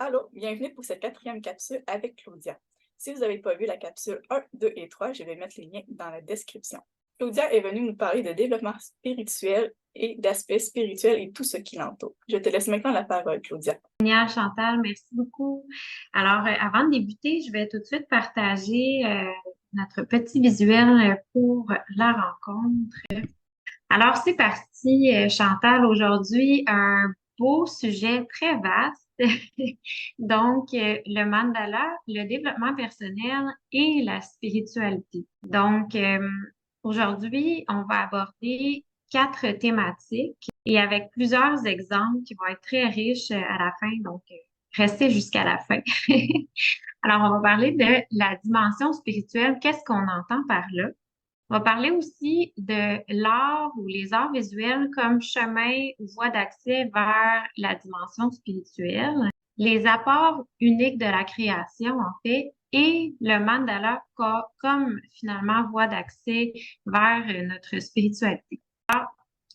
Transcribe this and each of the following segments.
Allô, bienvenue pour cette quatrième capsule avec Claudia. Si vous n'avez pas vu la capsule 1, 2 et 3, je vais mettre les liens dans la description. Claudia est venue nous parler de développement spirituel et d'aspect spirituel et tout ce qui l'entoure. Je te laisse maintenant la parole, Claudia. Génial, Chantal, merci beaucoup. Alors, avant de débuter, je vais tout de suite partager notre petit visuel pour la rencontre. Alors, c'est parti, Chantal, aujourd'hui, un beau sujet très vaste. Donc, le mandala, le développement personnel et la spiritualité. Donc, aujourd'hui, on va aborder 4 thématiques et avec plusieurs exemples qui vont être très riches à la fin. Donc, restez jusqu'à la fin. Alors, on va parler de la dimension spirituelle. Qu'est-ce qu'on entend par là? On va parler aussi de l'art ou les arts visuels comme chemin ou voie d'accès vers la dimension spirituelle, les apports uniques de la création, en fait, et le mandala comme finalement voie d'accès vers notre spiritualité.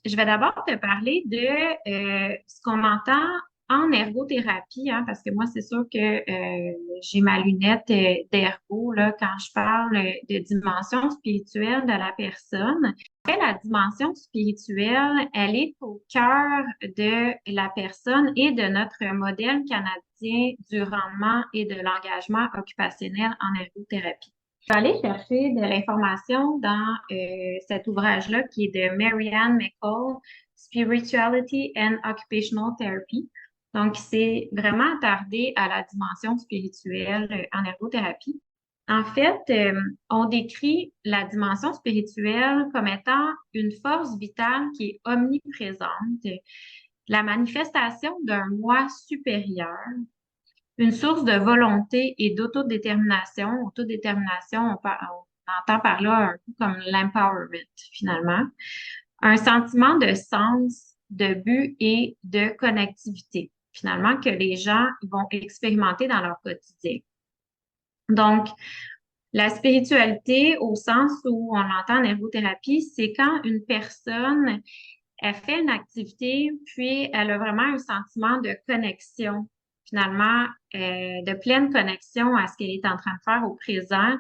Je vais d'abord te parler de ce qu'on entend en ergothérapie, hein, parce que moi, c'est sûr que j'ai ma lunette d'ergo là, quand je parle de dimension spirituelle de la personne. En fait, la dimension spirituelle, elle est au cœur de la personne et de notre modèle canadien du rendement et de l'engagement occupationnel en ergothérapie. Je vais aller chercher de l'information dans cet ouvrage-là qui est de Marianne McCall, Spirituality and Occupational Therapy. Donc, c'est vraiment attardé à la dimension spirituelle en ergothérapie. En fait, on décrit la dimension spirituelle comme étant une force vitale qui est omniprésente, la manifestation d'un moi supérieur, une source de volonté et d'autodétermination. Autodétermination, on entend par là un peu comme l'empowerment, finalement. Un sentiment de sens, de but et de connectivité, finalement, que les gens vont expérimenter dans leur quotidien. Donc, la spiritualité, au sens où on l'entend en ergothérapie, c'est quand une personne, elle fait une activité, puis elle a vraiment un sentiment de connexion, finalement, de pleine connexion à ce qu'elle est en train de faire au présent,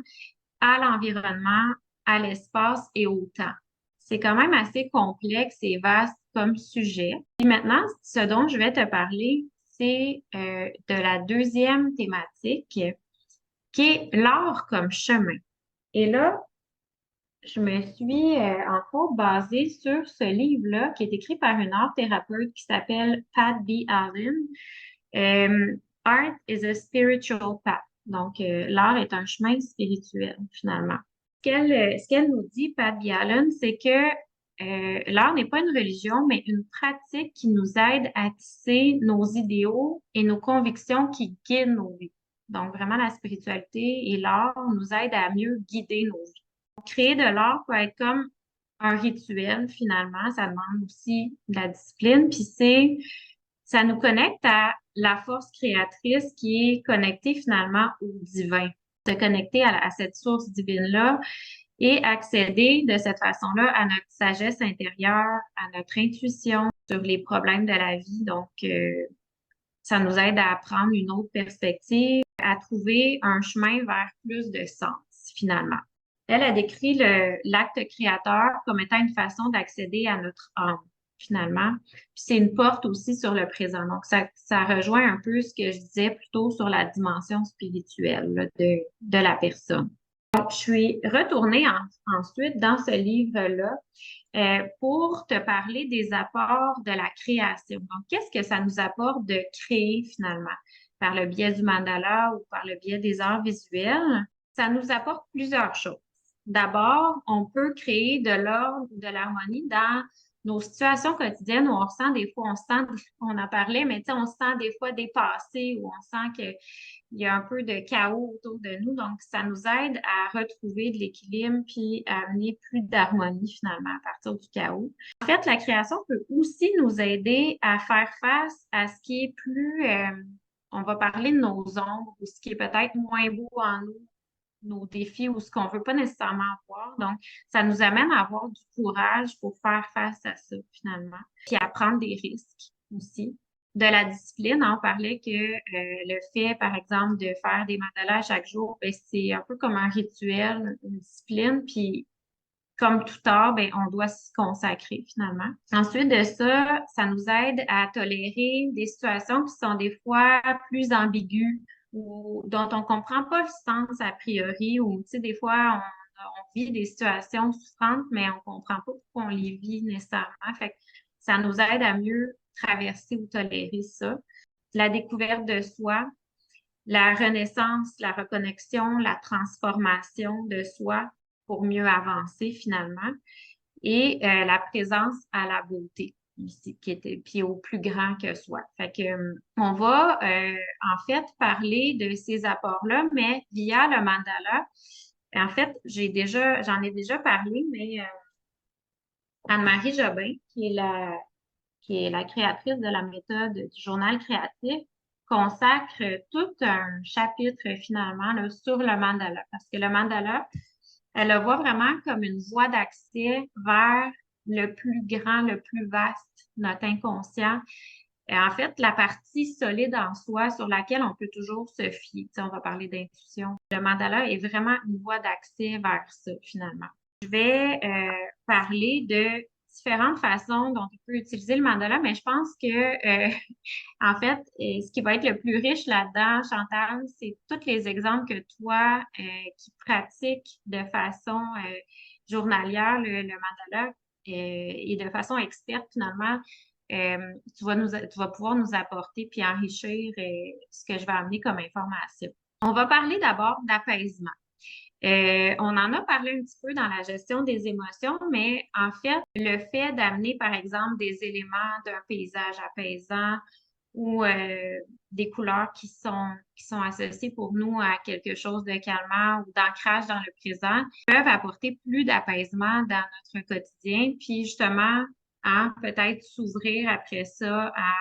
à l'environnement, à l'espace et au temps. C'est quand même assez complexe et vaste comme sujet. Et maintenant, ce dont je vais te parler, c'est de la deuxième thématique, qui est l'art comme chemin. Et là, je me suis entre autres basée sur ce livre-là qui est écrit par une art thérapeute qui s'appelle Pat B. Allen. Art is a spiritual path. Donc, l'art est un chemin spirituel, finalement. Ce qu'elle nous dit, Pat B. Allen, c'est que l'art n'est pas une religion, mais une pratique qui nous aide à tisser nos idéaux et nos convictions qui guident nos vies. Donc, vraiment, la spiritualité et l'art nous aident à mieux guider nos vies. Créer de l'art peut être comme un rituel, finalement. Ça demande aussi de la discipline. Puis ça nous connecte à la force créatrice qui est connectée finalement au divin. Se connecter à cette source divine-là et accéder de cette façon-là à notre sagesse intérieure, à notre intuition sur les problèmes de la vie. Donc, ça nous aide à prendre une autre perspective, à trouver un chemin vers plus de sens, finalement. Elle a décrit l'acte créateur comme étant une façon d'accéder à notre âme, finalement. Puis c'est une porte aussi sur le présent. Donc, ça rejoint un peu ce que je disais plutôt sur la dimension spirituelle là, de la personne. Donc, je suis retournée ensuite dans ce livre-là pour te parler des apports de la création. Donc, qu'est-ce que ça nous apporte de créer finalement par le biais du mandala ou par le biais des arts visuels? Ça nous apporte plusieurs choses. D'abord, on peut créer de l'ordre, de l'harmonie dans nos situations quotidiennes où on ressent des fois, on en parlait, mais tu sais, on se sent des fois dépassé, où on sent qu'il y a un peu de chaos autour de nous. Donc, ça nous aide à retrouver de l'équilibre puis à amener plus d'harmonie finalement à partir du chaos. En fait, la création peut aussi nous aider à faire face à ce qui est plus, on va parler de nos ombres ou ce qui est peut-être moins beau en nous, nos défis ou ce qu'on veut pas nécessairement voir. Donc, ça nous amène à avoir du courage pour faire face à ça, finalement. Puis à prendre des risques aussi. de la discipline, hein, on parlait que le fait, par exemple, de faire des mandalas chaque jour, ben, c'est un peu comme un rituel, une discipline, puis comme tout art, ben, on doit s'y consacrer finalement. Ensuite de ça, ça nous aide à tolérer des situations qui sont des fois plus ambiguës ou dont on comprend pas le sens a priori, ou tu sais, des fois, on vit des situations souffrantes, mais on comprend pas pourquoi on les vit nécessairement. Fait que ça nous aide à mieux traverser ou tolérer ça. La découverte de soi, la renaissance, la reconnexion, la transformation de soi pour mieux avancer finalement, et la présence à la beauté ici, qui était puis au plus grand que soi. Fait que on va en fait parler de ces apports-là, mais via le mandala. En fait, j'en ai déjà parlé, mais Anne-Marie Jobin, qui est la créatrice de la méthode du journal créatif, consacre tout un chapitre finalement là, sur le mandala. Parce que le mandala, elle le voit vraiment comme une voie d'accès vers le plus grand, le plus vaste, notre inconscient. Et en fait, la partie solide en soi sur laquelle on peut toujours se fier. Tu sais, on va parler d'intuition. Le mandala est vraiment une voie d'accès vers ça finalement. Je vais parler de différentes façons dont on peut utiliser le mandala, mais je pense que, en fait, ce qui va être le plus riche là-dedans, Chantal, c'est tous les exemples que toi, qui pratiques de façon journalière le mandala et de façon experte, finalement, tu vas pouvoir nous apporter puis enrichir ce que je vais amener comme information. On va parler d'abord d'apaisement. On en a parlé un petit peu dans la gestion des émotions, mais en fait, le fait d'amener, par exemple, des éléments d'un paysage apaisant ou des couleurs qui sont associées pour nous à quelque chose de calmant ou d'ancrage dans le présent peuvent apporter plus d'apaisement dans notre quotidien, puis justement, peut-être s'ouvrir après ça à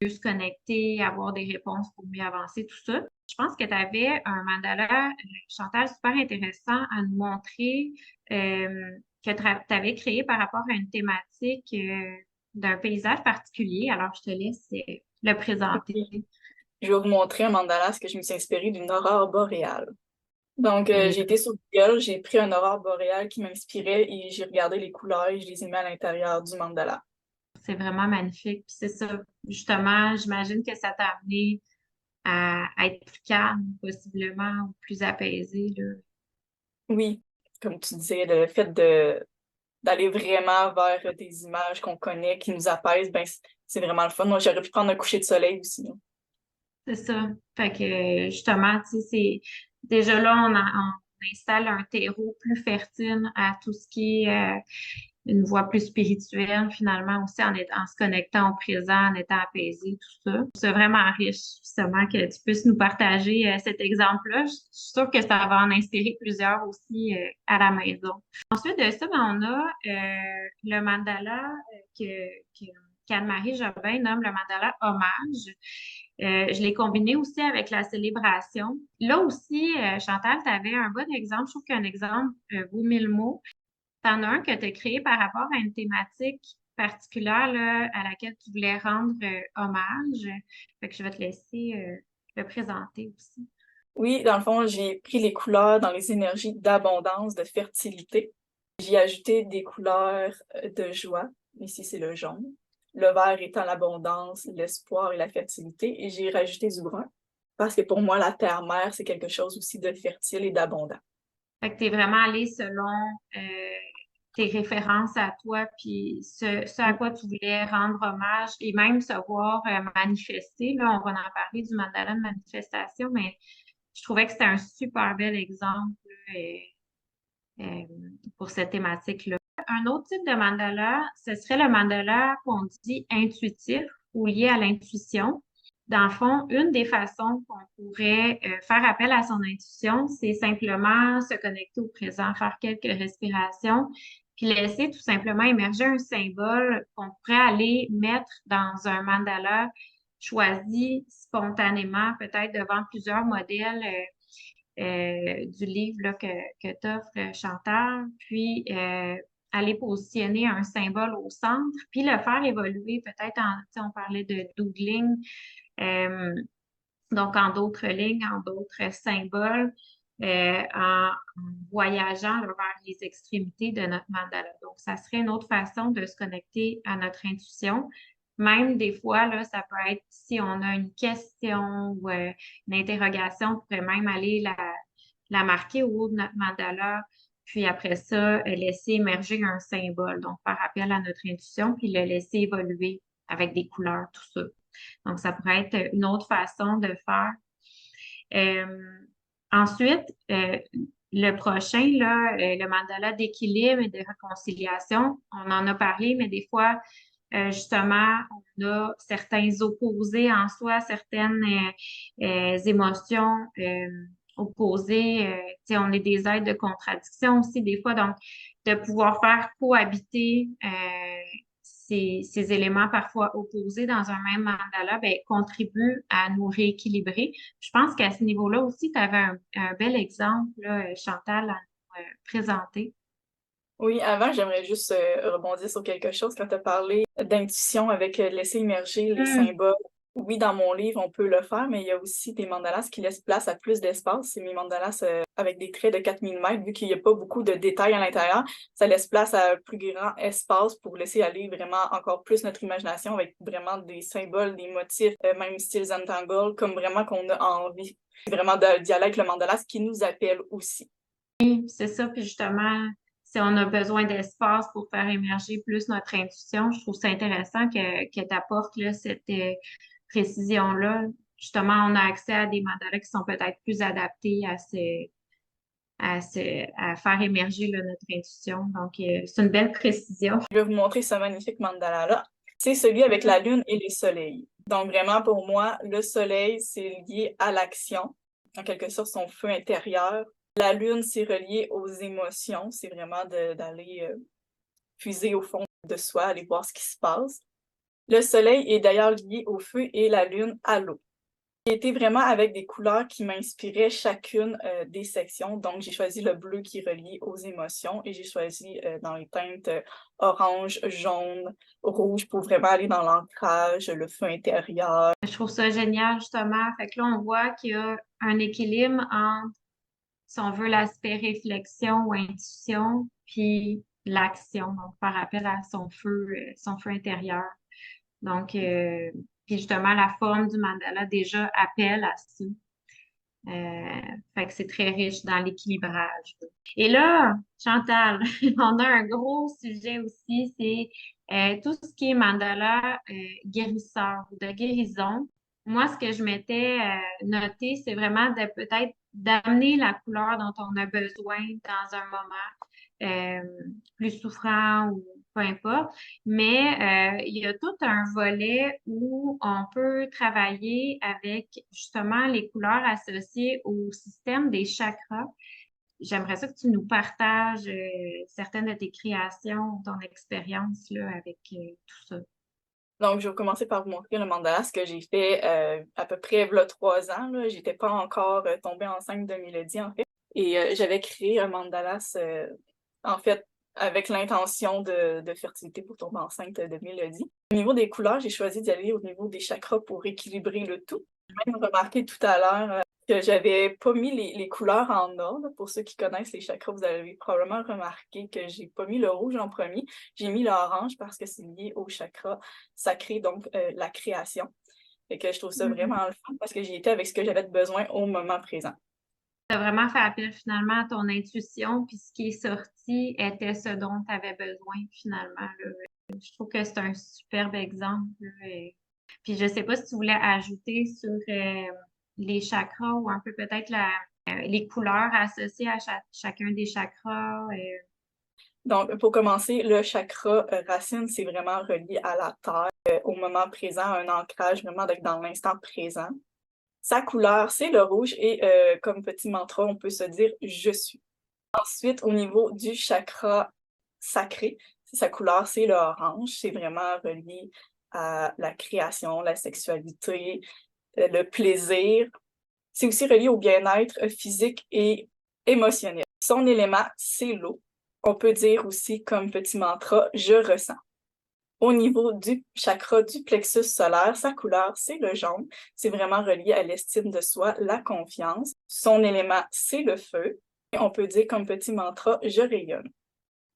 mieux se connecter, avoir des réponses pour mieux avancer, tout ça. Je pense que tu avais un mandala, Chantal, super intéressant à nous montrer que tu avais créé par rapport à une thématique d'un paysage particulier. Alors, je te laisse le présenter. Oui. Je vais vous montrer un mandala parce que je me suis inspirée d'une aurore boréale. Donc, Il est j'ai été sur Google, j'ai pris un aurore boréale qui m'inspirait et j'ai regardé les couleurs et je les ai mis à l'intérieur du mandala. C'est vraiment magnifique. Puis c'est ça, justement, j'imagine que ça t'a amené à être plus calme, possiblement, ou plus apaisé, là. Oui, comme tu disais, le fait d'aller vraiment vers des images qu'on connaît, qui nous apaisent, ben, c'est vraiment le fun. Moi, j'aurais pu prendre un coucher de soleil aussi, hein. C'est ça. Fait que, justement, tu sais, c'est déjà là, on installe un terreau plus fertile à tout ce qui est une voie plus spirituelle, finalement, aussi en se connectant au présent, en étant apaisé, tout ça. C'est vraiment riche, justement, que tu puisses nous partager cet exemple-là. Je suis sûre que ça va en inspirer plusieurs aussi à la maison. Ensuite de ça, ben, on a le mandala qu'Anne-Marie Jobin nomme le mandala hommage. Je l'ai combiné aussi avec la célébration. Là aussi, Chantal, tu avais un bon exemple. Je trouve qu'un exemple vaut mille mots. T'en as un que tu as créé par rapport à une thématique particulière là, à laquelle tu voulais rendre hommage. Fait que je vais te laisser le présenter aussi. Oui, dans le fond, j'ai pris les couleurs dans les énergies d'abondance, de fertilité. J'ai ajouté des couleurs de joie. Ici, c'est le jaune. Le vert étant l'abondance, l'espoir et la fertilité. Et j'ai rajouté du brun parce que pour moi, la terre-mère, c'est quelque chose aussi de fertile et d'abondant. Fait que tu es vraiment allé selon tes références à toi, puis ce à quoi tu voulais rendre hommage et même se voir manifester. Là, on va en parler du mandala de manifestation, mais je trouvais que c'était un super bel exemple là, euh, pour cette thématique-là. Un autre type de mandala, ce serait le mandala qu'on dit intuitif ou lié à l'intuition. Dans le fond, une des façons qu'on pourrait faire appel à son intuition, c'est simplement se connecter au présent, faire quelques respirations, puis laisser tout simplement émerger un symbole qu'on pourrait aller mettre dans un mandala choisi spontanément, peut-être devant plusieurs modèles du livre là, que t'offre Chantal. Puis, aller positionner un symbole au centre, puis le faire évoluer peut-être on parlait de doodling, euh, donc en d'autres lignes, en d'autres symboles, en voyageant là, vers les extrémités de notre mandala. Donc, ça serait une autre façon de se connecter à notre intuition. Même des fois, là, ça peut être si on a une question ou une interrogation, on pourrait même aller la marquer au haut de notre mandala, puis après ça, laisser émerger un symbole. Donc, faire appel à notre intuition, puis le laisser évoluer avec des couleurs, tout ça. Donc, ça pourrait être une autre façon de faire. Euh, ensuite, le prochain, là, le mandala d'équilibre et de réconciliation, on en a parlé, mais des fois, justement, on a certains opposés en soi, certaines émotions opposées. Tu sais, on est des êtres de contradiction aussi des fois, donc de pouvoir faire cohabiter ces éléments parfois opposés dans un même mandala, ben, contribue à nous rééquilibrer. Je pense qu'à ce niveau-là aussi, tu avais un bel exemple, là, Chantal, à nous présenter. Oui, avant, j'aimerais juste rebondir sur quelque chose quand tu as parlé d'intuition avec laisser émerger les Hmm. symboles. Oui, dans mon livre, on peut le faire, mais il y a aussi des mandalas qui laissent place à plus d'espace. C'est mes mandalas avec des traits de 4 mm, vu qu'il n'y a pas beaucoup de détails à l'intérieur. Ça laisse place à un plus grand espace pour laisser aller vraiment encore plus notre imagination avec vraiment des symboles, des motifs, même style Zentangle, comme vraiment qu'on a envie. C'est vraiment d'y aller avec le mandala, ce qui nous appelle aussi. C'est ça, puis justement, si on a besoin d'espace pour faire émerger plus notre intuition, je trouve ça intéressant que tu apportes là, cette précision-là. Justement, on a accès à des mandalas qui sont peut-être plus adaptés à faire émerger là, notre intuition. Donc, c'est une belle précision. Je vais vous montrer ce magnifique mandala-là. C'est celui avec la lune et le soleil. Donc vraiment, pour moi, le soleil, c'est lié à l'action, en quelque sorte son feu intérieur. La lune, c'est relié aux émotions, c'est vraiment d'aller puiser au fond de soi, aller voir ce qui se passe. Le soleil est d'ailleurs lié au feu et la lune à l'eau. J'ai été vraiment avec des couleurs qui m'inspiraient chacune des sections. Donc, j'ai choisi le bleu qui est relié aux émotions et j'ai choisi dans les teintes orange, jaune, rouge pour vraiment aller dans l'ancrage, le feu intérieur. Je trouve ça génial, justement. Fait que là, on voit qu'il y a un équilibre entre, si on veut, l'aspect réflexion ou intuition, puis l'action, donc faire appel à son feu intérieur. Donc, puis justement, la forme du mandala déjà appelle à ça. Fait que c'est très riche dans l'équilibrage. Et là, Chantal, on a un gros sujet aussi, c'est tout ce qui est mandala guérisseur ou de guérison. Moi, ce que je m'étais noté, c'est vraiment de peut-être d'amener la couleur dont on a besoin dans un moment euh, plus souffrant ou peu importe. Mais il y a tout un volet où on peut travailler avec justement les couleurs associées au système des chakras. J'aimerais ça que tu nous partages certaines de tes créations, ton expérience là, avec tout ça. Donc, je vais commencer par vous montrer le mandala, ce que j'ai fait à peu près il y a 3 ans. Là. J'étais pas encore tombée enceinte de Mélodie, en fait. Et j'avais créé un mandalas, en fait, avec l'intention de fertilité pour tomber enceinte de Mélodie. Au niveau des couleurs, j'ai choisi d'y aller au niveau des chakras pour équilibrer le tout. J'ai même remarqué tout à l'heure que j'avais pas mis les couleurs en ordre. Pour ceux qui connaissent les chakras, vous avez probablement remarqué que j'ai pas mis le rouge en premier. J'ai mis l'orange parce que c'est lié au chakra sacré, donc la création. Et que je trouve ça Mhm. vraiment le fun parce que j'y étais avec ce que j'avais de besoin au moment présent. Tu as vraiment fait appel finalement à ton intuition, puis ce qui est sorti était ce dont tu avais besoin finalement, là. Je trouve que c'est un superbe exemple, là, puis je sais pas si tu voulais ajouter sur les chakras ou un peu peut-être les couleurs associées à chacun des chakras. Donc, pour commencer, le chakra racine, c'est vraiment relié à la terre, au moment présent, un ancrage vraiment d'être dans l'instant présent. Sa couleur, c'est le rouge et comme petit mantra, on peut se dire je suis. Ensuite, au niveau du chakra sacré, sa couleur, c'est le orange. C'est vraiment relié à la création, la sexualité, le plaisir. C'est aussi relié au bien-être physique et émotionnel. Son élément, c'est l'eau. On peut dire aussi comme petit mantra « je ressens ». Au niveau du chakra du plexus solaire, sa couleur, c'est le jaune. C'est vraiment relié à l'estime de soi, la confiance. Son élément, c'est le feu. Et on peut dire comme petit mantra « je rayonne »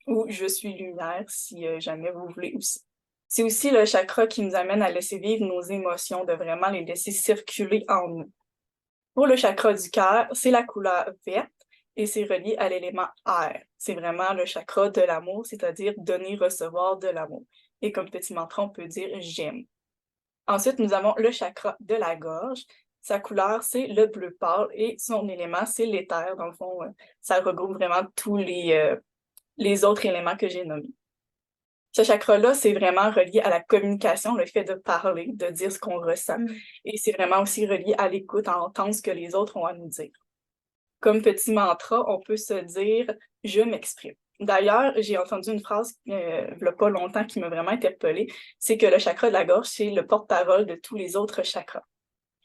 ou « je suis lumière » si jamais vous voulez aussi. C'est aussi le chakra qui nous amène à laisser vivre nos émotions, de vraiment les laisser circuler en nous. Pour le chakra du cœur, c'est la couleur verte et c'est relié à l'élément air. C'est vraiment le chakra de l'amour, c'est-à-dire donner, recevoir de l'amour. Et comme petit mantra, on peut dire « j'aime ». Ensuite, nous avons le chakra de la gorge. Sa couleur, c'est le bleu pâle et son élément, c'est l'éther. Dans le fond, ça regroupe vraiment tous les autres éléments que j'ai nommés. Ce chakra-là, c'est vraiment relié à la communication, le fait de parler, de dire ce qu'on ressent. Et c'est vraiment aussi relié à l'écoute, à entendre ce que les autres ont à nous dire. Comme petit mantra, on peut se dire « je m'exprime ». D'ailleurs, j'ai entendu une phrase il n'y a pas longtemps qui m'a vraiment interpellée, c'est que le chakra de la gorge, c'est le porte-parole de tous les autres chakras.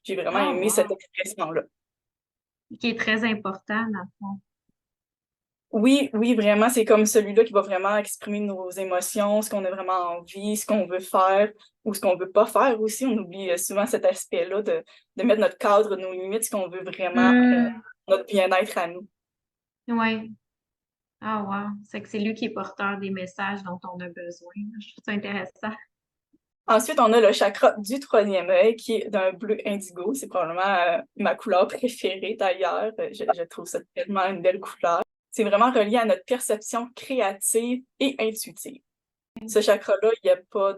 J'ai vraiment Oh, aimé cette wow! expression-là. Qui est très important, dans le fond. Oui, oui, vraiment, c'est comme celui-là qui va vraiment exprimer nos émotions, ce qu'on a vraiment envie, ce qu'on veut faire ou ce qu'on veut pas faire aussi. On oublie souvent cet aspect-là de mettre notre cadre, nos limites, ce qu'on veut vraiment, notre bien-être à nous. Oui. Ah, wow. C'est que c'est lui qui est porteur des messages dont on a besoin. Je trouve ça intéressant. Ensuite, on a le chakra du troisième œil qui est d'un bleu indigo. C'est probablement ma couleur préférée d'ailleurs. Je trouve ça tellement une belle couleur. C'est vraiment relié à notre perception créative et intuitive. Ce chakra-là, il n'y a pas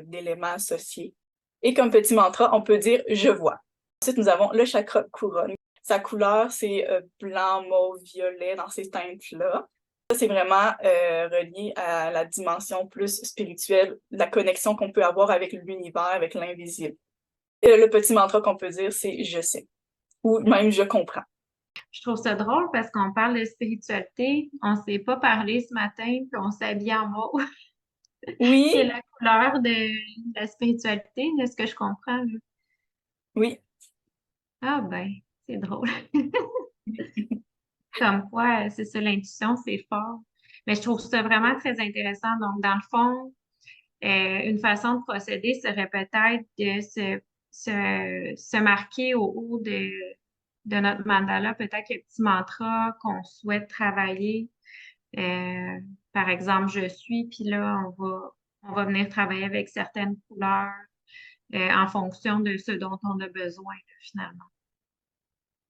d'éléments associés. Et comme petit mantra, on peut dire « je vois ». Ensuite, nous avons le chakra couronne. Sa couleur, c'est blanc, mauve, violet dans ces teintes-là. Ça, c'est vraiment relié à la dimension plus spirituelle, la connexion qu'on peut avoir avec l'univers, avec l'invisible. Et le petit mantra qu'on peut dire, c'est « je sais » ou même « je comprends ». Je trouve ça drôle parce qu'on parle de spiritualité. On ne s'est pas parlé ce matin, puis on s'habille en mauve, qui est Oui, la couleur de la spiritualité, de ce que je comprends, là. oui, Ah ben, c'est drôle. Comme quoi, c'est ça, l'intuition, c'est fort. Mais je trouve ça vraiment très intéressant. Donc, dans le fond, une façon de procéder serait peut-être de se marquer au haut de notre mandala, peut-être le petit mantra qu'on souhaite travailler. Euh, Par exemple, je suis, puis là, on va venir travailler avec certaines couleurs en fonction de ce dont on a besoin, là, finalement.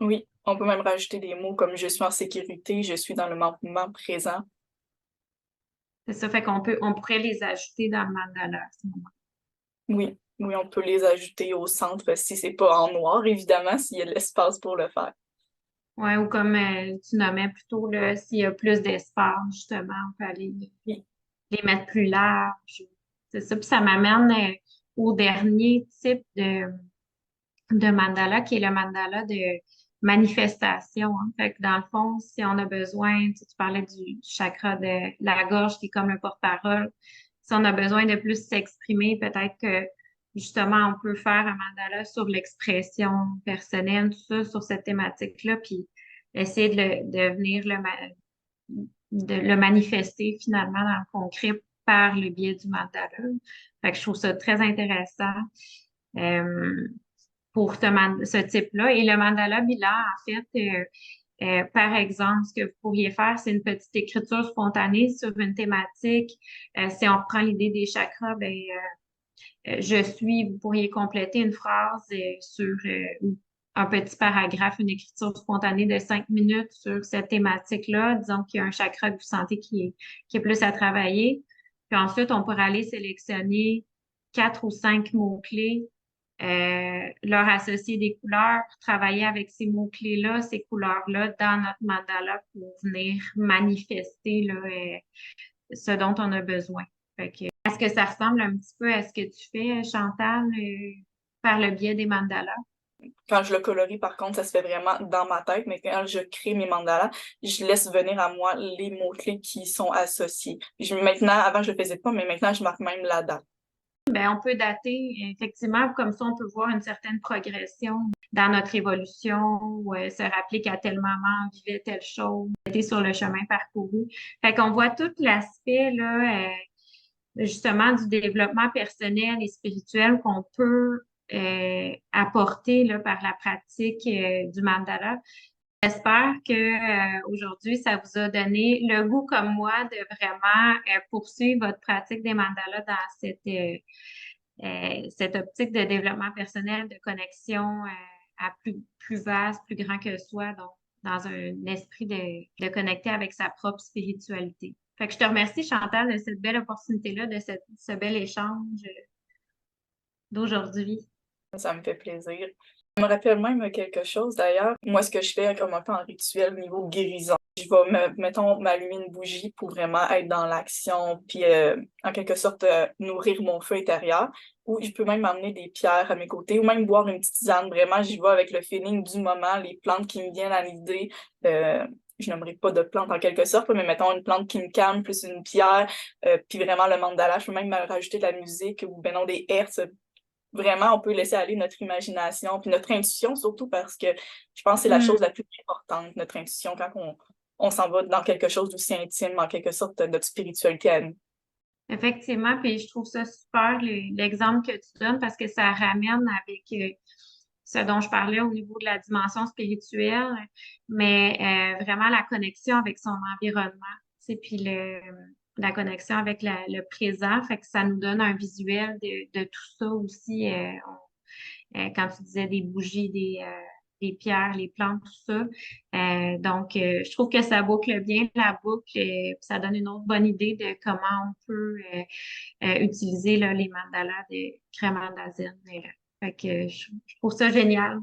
oui. On peut même rajouter des mots comme « je suis en sécurité »,« je suis dans le moment présent ». C'est ça, fait on pourrait les ajouter dans le mandala à ce moment. Oui, oui, on peut les ajouter au centre si c'est pas en noir, évidemment, s'il y a de l'espace pour le faire. Ouais, ou comme tu nommais plutôt, là, s'il y a plus d'espace, justement, on peut aller Oui, les mettre plus larges. C'est ça. Puis ça m'amène au dernier type de mandala, qui est le mandala de manifestation, hein. Fait que dans le fond, si on a besoin, tu parlais du chakra de la gorge qui est comme le porte-parole, si on a besoin de plus s'exprimer, peut-être que justement, on peut faire un mandala sur l'expression personnelle, tout ça, sur cette thématique-là, puis essayer de venir de le manifester finalement dans le concret par le biais du mandala. Fait que je trouve ça très intéressant. Euh, pour ce type-là. Et le mandala bilan, en fait, par exemple, ce que vous pourriez faire, c'est une petite écriture spontanée sur une thématique. Si on reprend l'idée des chakras, ben, je suis, vous pourriez compléter une phrase sur un petit paragraphe, une écriture spontanée de 5 minutes sur cette thématique-là. Disons qu'il y a un chakra que vous sentez qui est plus à travailler. Puis ensuite, on pourrait aller sélectionner 4 ou 5 mots-clés, leur associer des couleurs, travailler avec ces mots-clés-là, ces couleurs-là dans notre mandala pour venir manifester là, ce dont on a besoin. Fait que, est-ce que ça ressemble un petit peu à ce que tu fais, Chantal, par le biais des mandalas? quand je le colorie, par contre, ça se fait vraiment dans ma tête, mais quand je crée mes mandalas, je laisse venir à moi les mots-clés qui y sont associés. Maintenant, avant, je le faisais pas, mais maintenant, je marque même la date. Ben, on peut dater, effectivement, comme ça, on peut voir une certaine progression dans notre évolution, ou se rappeler qu'à tel moment, on vivait telle chose, était sur le chemin parcouru. Fait qu'on voit tout l'aspect, là, justement, du développement personnel et spirituel qu'on peut apporter, là, par la pratique du mandala. J'espère que aujourd'hui, ça vous a donné le goût, comme moi, de vraiment poursuivre votre pratique des mandalas dans cette optique de développement personnel, de connexion à plus vaste, plus grand que soi, donc dans un esprit de connecter avec sa propre spiritualité. Fait que je te remercie, Chantal, de cette belle opportunité-là, de ce bel échange d'aujourd'hui. Ça me fait plaisir. Je me rappelle même quelque chose d'ailleurs. Moi, ce que je fais comme un peu en rituel au niveau de guérison, je vais, mettons, m'allumer une bougie pour vraiment être dans l'action, puis en quelque sorte nourrir mon feu intérieur. Ou je peux même amener des pierres à mes côtés, ou même boire une petite tisane. Vraiment, j'y vais avec le feeling du moment, les plantes qui me viennent à l'idée. Je n'aimerais pas de plante en quelque sorte, mais mettons une plante qui me calme, plus une pierre, puis vraiment le mandala. Je peux même rajouter de la musique ou ben non, des hertz. Vraiment, on peut laisser aller notre imagination, puis notre intuition, surtout parce que je pense que c'est la chose la plus importante, notre intuition, quand on s'en va dans quelque chose d'aussi intime, en quelque sorte, de notre spiritualité à nous. Effectivement, puis je trouve ça super l'exemple que tu donnes parce que ça ramène avec ce dont je parlais au niveau de la dimension spirituelle, mais vraiment la connexion avec son environnement, tu sais, puis la connexion avec le présent, fait que ça nous donne un visuel de tout ça aussi. Quand tu disais des bougies, des pierres, les plantes, tout ça. Donc, je trouve que ça boucle bien la boucle et ça donne une autre bonne idée de comment on peut utiliser là, les mandalas de Cremandazine. Fait que je trouve ça génial.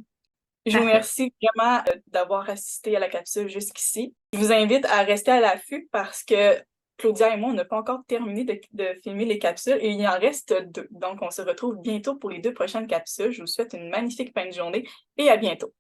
Je vous Parfait. remercie vraiment d'avoir assisté à la capsule jusqu'ici. Je vous invite à rester à l'affût parce que Claudia et moi, on n'a pas encore terminé de filmer les capsules et il en reste 2. Donc, on se retrouve bientôt pour les 2 prochaines capsules. Je vous souhaite une magnifique fin de journée et à bientôt.